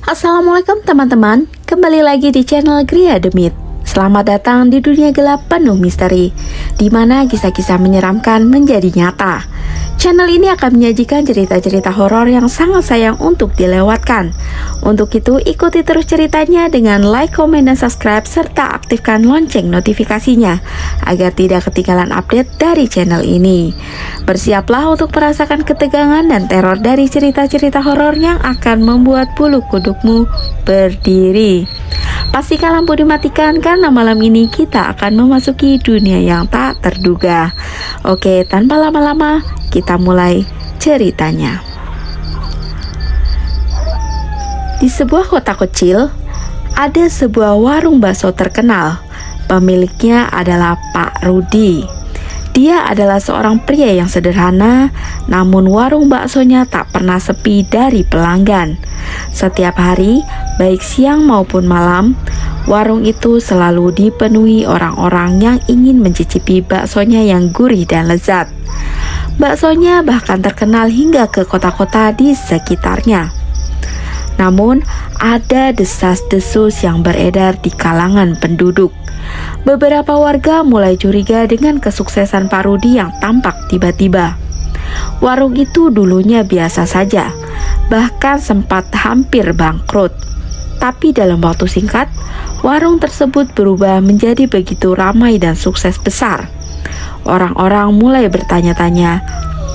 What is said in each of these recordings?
Assalamualaikum teman-teman, kembali lagi di channel Gria The Myth. Selamat datang di dunia gelap penuh misteri, di mana kisah-kisah menyeramkan menjadi nyata. Channel ini akan menyajikan cerita-cerita horor yang sangat sayang untuk dilewatkan. Untuk itu, ikuti terus ceritanya dengan like, komen, dan subscribe, serta aktifkan lonceng notifikasinya, agar tidak ketinggalan update dari channel ini. Bersiaplah untuk merasakan ketegangan dan teror dari cerita-cerita horor yang akan membuat bulu kudukmu berdiri. Pastikan lampu dimatikan karena malam ini kita akan memasuki dunia yang tak terduga. Oke, tanpa lama-lama, kita mulai ceritanya. Di sebuah kota kecil, ada sebuah warung bakso terkenal. Pemiliknya adalah Pak Rudi. Dia adalah seorang pria yang sederhana, namun warung baksonya tak pernah sepi dari pelanggan. Setiap hari, baik siang maupun malam, warung itu selalu dipenuhi orang-orang yang ingin mencicipi baksonya yang gurih dan lezat. Baksonya bahkan terkenal hingga ke kota-kota di sekitarnya. Namun, ada desas-desus yang beredar di kalangan penduduk. Beberapa warga mulai curiga dengan kesuksesan Pak Rudi yang tampak tiba-tiba. Warung itu dulunya biasa saja, bahkan sempat hampir bangkrut. Tapi dalam waktu singkat, warung tersebut berubah menjadi begitu ramai dan sukses besar. Orang-orang mulai bertanya-tanya,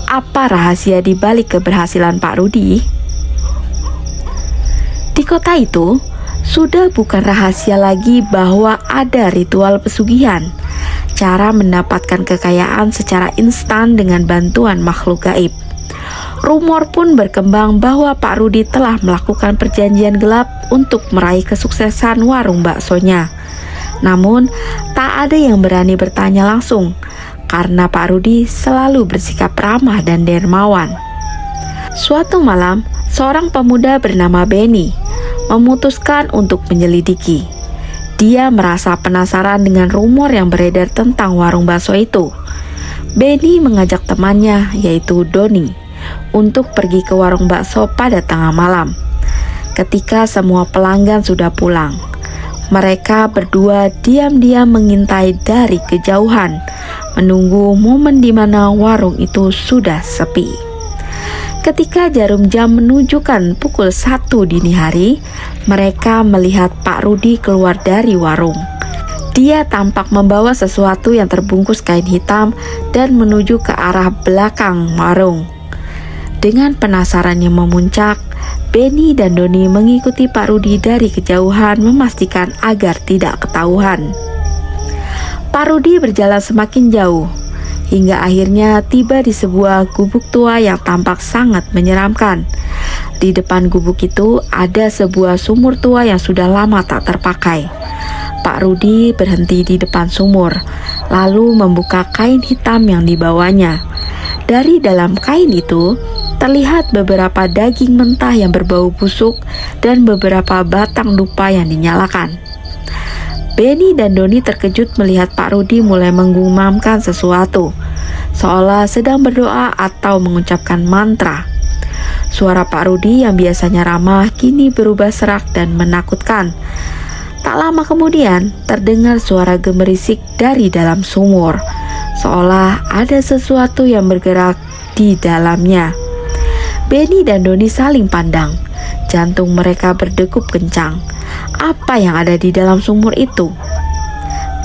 apa rahasia di balik keberhasilan Pak Rudi? Di kota itu, sudah bukan rahasia lagi bahwa ada ritual pesugihan, cara mendapatkan kekayaan secara instan dengan bantuan makhluk gaib. Rumor pun berkembang bahwa Pak Rudi telah melakukan perjanjian gelap untuk meraih kesuksesan warung baksonya. Namun, tak ada yang berani bertanya langsung, karena Pak Rudi selalu bersikap ramah dan dermawan. Suatu malam, seorang pemuda bernama Benny memutuskan untuk menyelidiki. Dia merasa penasaran dengan rumor yang beredar tentang warung bakso itu. Benny mengajak temannya, yaitu Doni, untuk pergi ke warung bakso pada tengah malam. Ketika semua pelanggan sudah pulang, mereka berdua diam-diam mengintai dari kejauhan, menunggu momen di mana warung itu sudah sepi. Ketika jarum jam menunjukkan pukul 1 dini hari, mereka melihat Pak Rudi keluar dari warung. Dia tampak membawa sesuatu yang terbungkus kain hitam dan menuju ke arah belakang warung. Dengan penasaran yang memuncak, Benny dan Doni mengikuti Pak Rudi dari kejauhan, memastikan agar tidak ketahuan. Pak Rudi berjalan semakin jauh, hingga akhirnya tiba di sebuah gubuk tua yang tampak sangat menyeramkan. Di depan gubuk itu ada sebuah sumur tua yang sudah lama tak terpakai. Pak Rudi berhenti di depan sumur, lalu membuka kain hitam yang dibawanya. Dari dalam kain itu, terlihat beberapa daging mentah yang berbau busuk dan beberapa batang dupa yang dinyalakan. Benny dan Doni terkejut melihat Pak Rudi mulai menggumamkan sesuatu, seolah sedang berdoa atau mengucapkan mantra. Suara Pak Rudi yang biasanya ramah kini berubah serak dan menakutkan. Tak lama kemudian, terdengar suara gemerisik dari dalam sumur, seolah ada sesuatu yang bergerak di dalamnya. Benny dan Doni saling pandang, jantung mereka berdegup kencang. Apa yang ada di dalam sumur itu?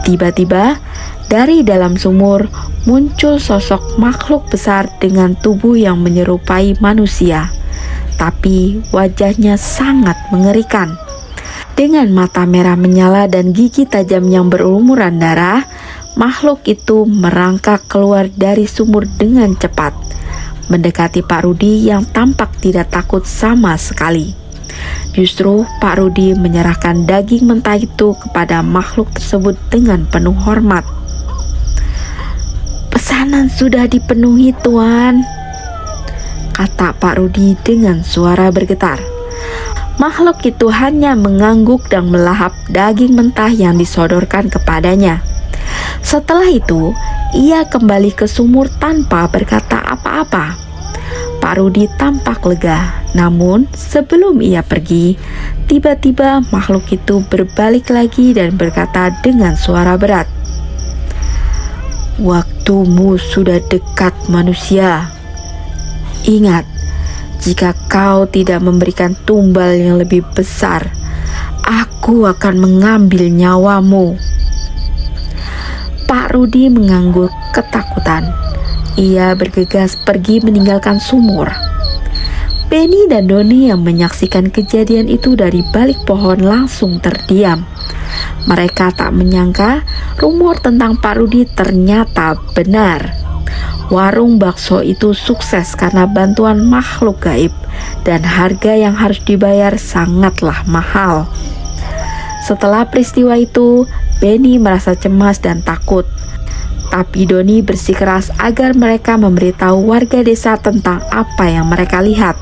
Tiba-tiba, dari dalam sumur muncul sosok makhluk besar dengan tubuh yang menyerupai manusia, tapi wajahnya sangat mengerikan. Dengan mata merah menyala dan gigi tajam yang berlumuran darah, makhluk itu merangkak keluar dari sumur dengan cepat, mendekati Pak Rudi yang tampak tidak takut sama sekali. Justru Pak Rudi menyerahkan daging mentah itu kepada makhluk tersebut dengan penuh hormat. "Pesanan sudah dipenuhi, Tuan," kata Pak Rudi dengan suara bergetar. Makhluk itu hanya mengangguk dan melahap daging mentah yang disodorkan kepadanya. Setelah itu, ia kembali ke sumur tanpa berkata apa-apa. Pak Rudi tampak lega. Namun sebelum ia pergi, tiba-tiba makhluk itu berbalik lagi dan berkata dengan suara berat, "Waktumu sudah dekat, manusia. Ingat, jika kau tidak memberikan tumbal yang lebih besar, aku akan mengambil nyawamu." Pak Rudi mengangguk ketakutan. Ia bergegas pergi meninggalkan sumur. Benny dan Doni yang menyaksikan kejadian itu dari balik pohon langsung terdiam. Mereka tak menyangka rumor tentang Pak Rudi ternyata benar. Warung bakso itu sukses karena bantuan makhluk gaib, dan harga yang harus dibayar sangatlah mahal. Setelah peristiwa itu, Benny merasa cemas dan takut. Tapi Doni bersikeras agar mereka memberitahu warga desa tentang apa yang mereka lihat.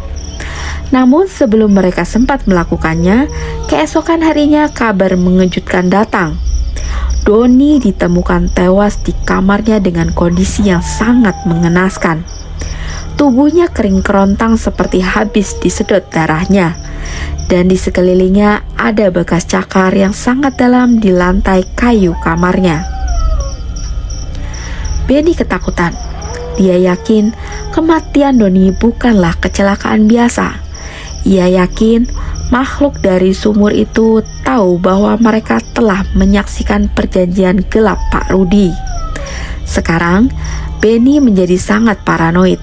Namun sebelum mereka sempat melakukannya, keesokan harinya kabar mengejutkan datang. Doni ditemukan tewas di kamarnya dengan kondisi yang sangat mengenaskan. Tubuhnya kering kerontang seperti habis disedot darahnya, dan di sekelilingnya ada bekas cakar yang sangat dalam di lantai kayu kamarnya. Benny ketakutan. Dia yakin kematian Doni bukanlah kecelakaan biasa. Ia yakin makhluk dari sumur itu tahu bahwa mereka telah menyaksikan perjanjian gelap Pak Rudi. Sekarang, Benny menjadi sangat paranoid.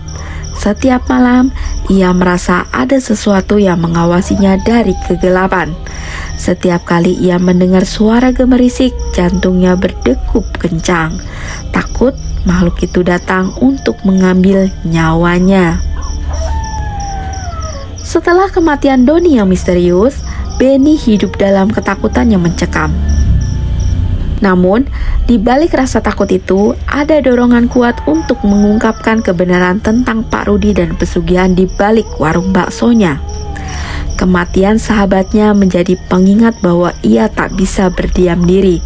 Setiap malam, ia merasa ada sesuatu yang mengawasinya dari kegelapan. Setiap kali ia mendengar suara gemerisik, jantungnya berdegup kencang. Takut makhluk itu datang untuk mengambil nyawanya. Setelah kematian Doni yang misterius, Benny hidup dalam ketakutan yang mencekam. Namun, di balik rasa takut itu, ada dorongan kuat untuk mengungkapkan kebenaran tentang Pak Rudi dan pesugihan di balik warung baksonya. Kematian sahabatnya menjadi pengingat bahwa ia tak bisa berdiam diri.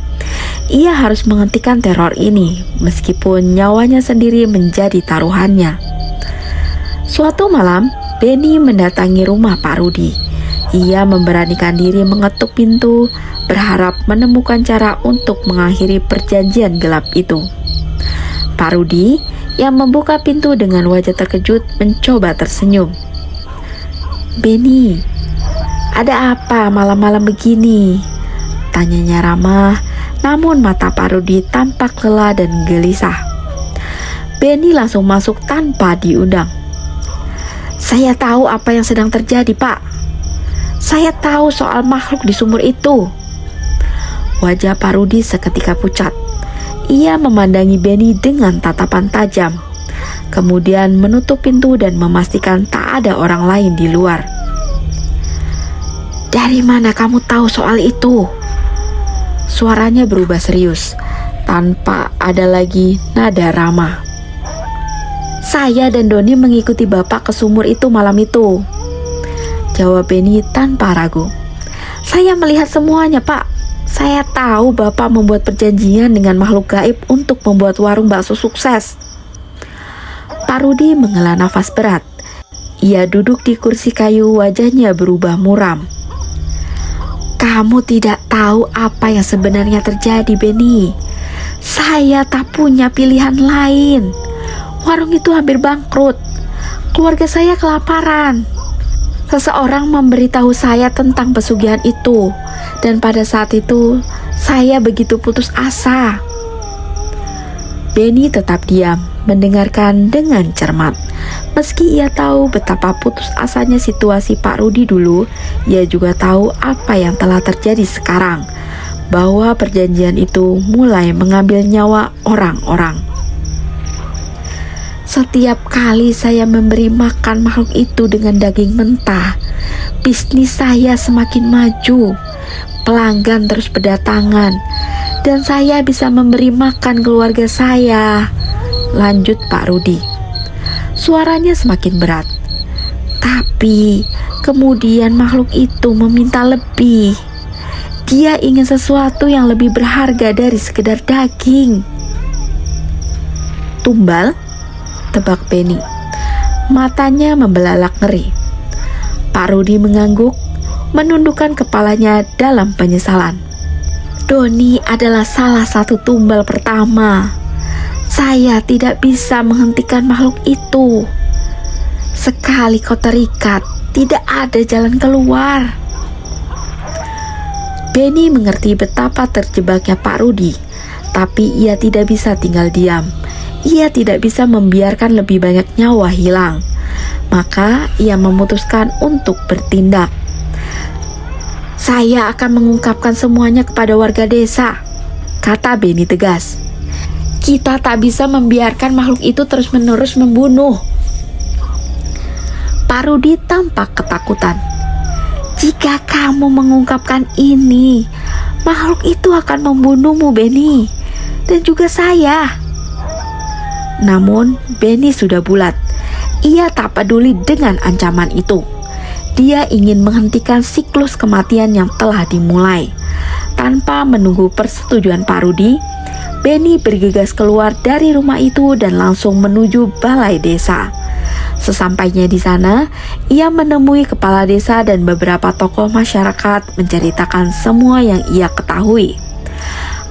Ia harus menghentikan teror ini, meskipun nyawanya sendiri menjadi taruhannya. Suatu malam, Benny mendatangi rumah Pak Rudi. Ia memberanikan diri mengetuk pintu, berharap menemukan cara untuk mengakhiri perjanjian gelap itu. Pak Rudi yang membuka pintu dengan wajah terkejut mencoba tersenyum. "Benny, ada apa malam-malam begini?" tanyanya ramah, namun mata Pak Rudi tampak lelah dan gelisah. Benny langsung masuk tanpa diundang. "Saya tahu apa yang sedang terjadi, Pak. Saya tahu soal makhluk di sumur itu." Wajah Pak Rudi seketika pucat. Ia memandangi Benny dengan tatapan tajam, kemudian menutup pintu dan memastikan tak ada orang lain di luar. "Dari mana kamu tahu soal itu?" Suaranya berubah serius, tanpa ada lagi nada ramah. "Saya dan Doni mengikuti Bapak ke sumur itu malam itu," jawab Benny tanpa ragu. "Saya melihat semuanya, Pak. Saya tahu Bapak membuat perjanjian dengan makhluk gaib untuk membuat warung bakso sukses." Pak Rudi menghela nafas berat. Ia duduk di kursi kayu, wajahnya berubah muram. "Kamu tidak tahu apa yang sebenarnya terjadi, Benny. Saya tak punya pilihan lain. Warung itu hampir bangkrut. Keluarga saya kelaparan. Seseorang memberitahu saya tentang pesugihan itu, dan pada saat itu saya begitu putus asa." Benny tetap diam, mendengarkan dengan cermat. Meski ia tahu betapa putus asanya situasi Pak Rudi dulu, ia juga tahu apa yang telah terjadi sekarang, bahwa perjanjian itu mulai mengambil nyawa orang-orang. "Setiap kali saya memberi makan makhluk itu dengan daging mentah, bisnis saya semakin maju, pelanggan terus berdatangan, dan saya bisa memberi makan keluarga saya," lanjut Pak Rudi. Suaranya semakin berat. "Tapi kemudian makhluk itu meminta lebih. Dia ingin sesuatu yang lebih berharga dari sekedar daging." "Tumbal?" tebak Benny. Matanya membelalak ngeri. Pak Rudi mengangguk, menundukkan kepalanya dalam penyesalan. Doni adalah salah satu tumbal pertama. Saya tidak bisa menghentikan makhluk itu. Sekali kau terikat, tidak ada jalan keluar. Benny mengerti betapa terjebaknya Pak Rudi, tapi ia tidak bisa tinggal diam. Ia tidak bisa membiarkan lebih banyak nyawa hilang. Maka ia memutuskan untuk bertindak. Saya akan mengungkapkan semuanya kepada warga desa, kata Benny tegas. Kita tak bisa membiarkan makhluk itu terus-menerus membunuh. Pak Rudi tampak ketakutan. Jika kamu mengungkapkan ini, makhluk itu akan membunuhmu, Benny, dan juga saya. Namun, Benny sudah bulat. Ia tak peduli dengan ancaman itu. Dia ingin menghentikan siklus kematian yang telah dimulai. Tanpa menunggu persetujuan Pak Rudi, Benny bergegas keluar dari rumah itu dan langsung menuju balai desa. Sesampainya di sana, ia menemui kepala desa dan beberapa tokoh masyarakat menceritakan semua yang ia ketahui.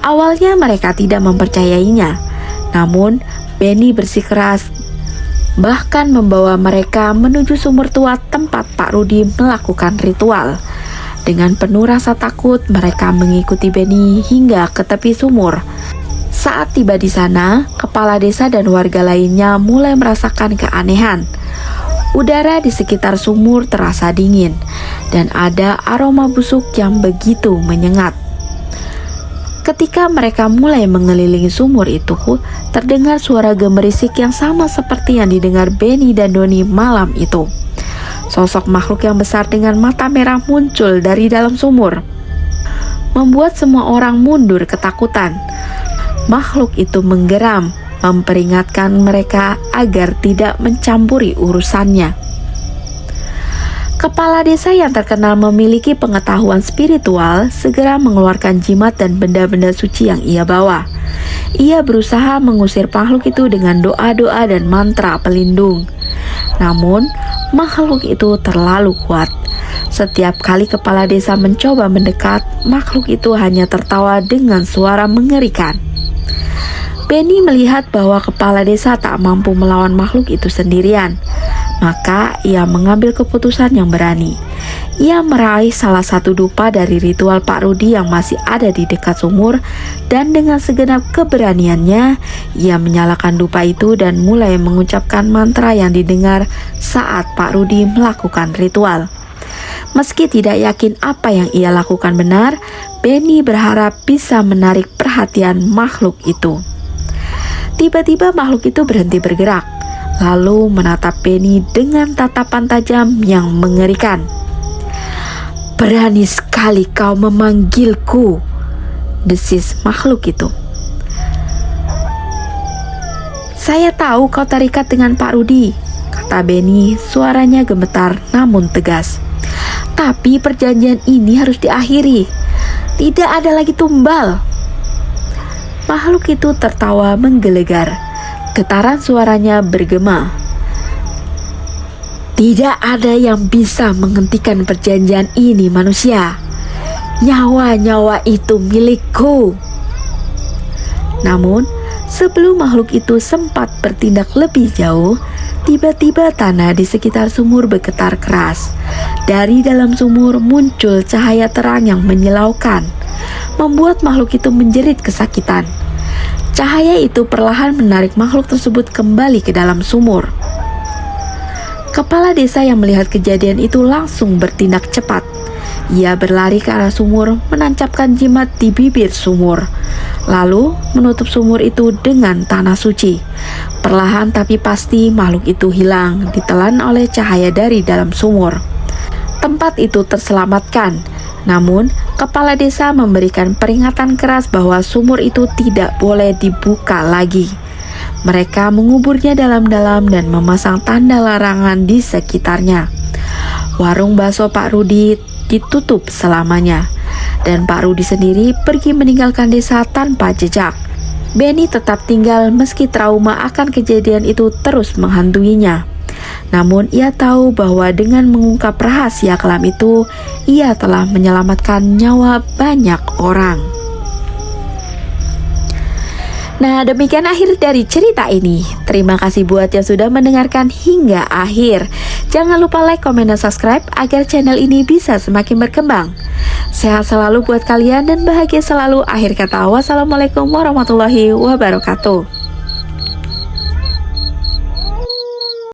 Awalnya mereka tidak mempercayainya, namun Benny bersikeras bahkan membawa mereka menuju sumur tua tempat Pak Rudi melakukan ritual. Dengan penuh rasa takut, mereka mengikuti Benny hingga ke tepi sumur. Saat tiba di sana, kepala desa dan warga lainnya mulai merasakan keanehan. Udara di sekitar sumur terasa dingin, dan ada aroma busuk yang begitu menyengat. Ketika mereka mulai mengelilingi sumur itu, terdengar suara gemerisik yang sama seperti yang didengar Benny dan Doni malam itu. Sosok makhluk yang besar dengan mata merah muncul dari dalam sumur, membuat semua orang mundur ketakutan. Makhluk itu menggeram, memperingatkan mereka agar tidak mencampuri urusannya. Kepala desa yang terkenal memiliki pengetahuan spiritual segera mengeluarkan jimat dan benda-benda suci yang ia bawa. Ia berusaha mengusir makhluk itu dengan doa-doa dan mantra pelindung. Namun, makhluk itu terlalu kuat. Setiap kali kepala desa mencoba mendekat, makhluk itu hanya tertawa dengan suara mengerikan. Benny melihat bahwa kepala desa tak mampu melawan makhluk itu sendirian. Maka ia mengambil keputusan yang berani. Ia meraih salah satu dupa dari ritual Pak Rudi yang masih ada di dekat sumur, dan dengan segenap keberaniannya, ia menyalakan dupa itu dan mulai mengucapkan mantra yang didengar saat Pak Rudi melakukan ritual. Meski tidak yakin apa yang ia lakukan benar, Benny berharap bisa menarik perhatian makhluk itu. Tiba-tiba makhluk itu berhenti bergerak, lalu menatap Benny dengan tatapan tajam yang mengerikan. Berani sekali kau memanggilku, desis makhluk itu. Saya tahu kau terikat dengan Pak Rudi, kata Benny, suaranya gemetar namun tegas. Tapi perjanjian ini harus diakhiri. Tidak ada lagi tumbal. Makhluk itu tertawa menggelegar. Getaran suaranya bergema. Tidak ada yang bisa menghentikan perjanjian ini, manusia. Nyawa-nyawa itu milikku. Namun, sebelum makhluk itu sempat bertindak lebih jauh, tiba-tiba tanah di sekitar sumur bergetar keras. Dari dalam sumur muncul cahaya terang yang menyilaukan, membuat makhluk itu menjerit kesakitan. Cahaya itu perlahan menarik makhluk tersebut kembali ke dalam sumur. Kepala desa yang melihat kejadian itu langsung bertindak cepat. Ia berlari ke arah sumur, menancapkan jimat di bibir sumur, lalu menutup sumur itu dengan tanah suci. Perlahan tapi pasti makhluk itu hilang, ditelan oleh cahaya dari dalam sumur. Tempat itu terselamatkan. Namun, kepala desa memberikan peringatan keras bahwa sumur itu tidak boleh dibuka lagi. Mereka menguburnya dalam-dalam dan memasang tanda larangan di sekitarnya. Warung bakso Pak Rudi ditutup selamanya, dan Pak Rudi sendiri pergi meninggalkan desa tanpa jejak. Benny tetap tinggal meski trauma akan kejadian itu terus menghantuinya. Namun ia tahu bahwa dengan mengungkap rahasia kelam itu, ia telah menyelamatkan nyawa banyak orang. Nah, demikian akhir dari cerita ini. Terima kasih buat yang sudah mendengarkan hingga akhir. Jangan lupa like, komen, dan subscribe agar channel ini bisa semakin berkembang. Sehat selalu buat kalian dan bahagia selalu. Akhir kata, wassalamualaikum warahmatullahi wabarakatuh.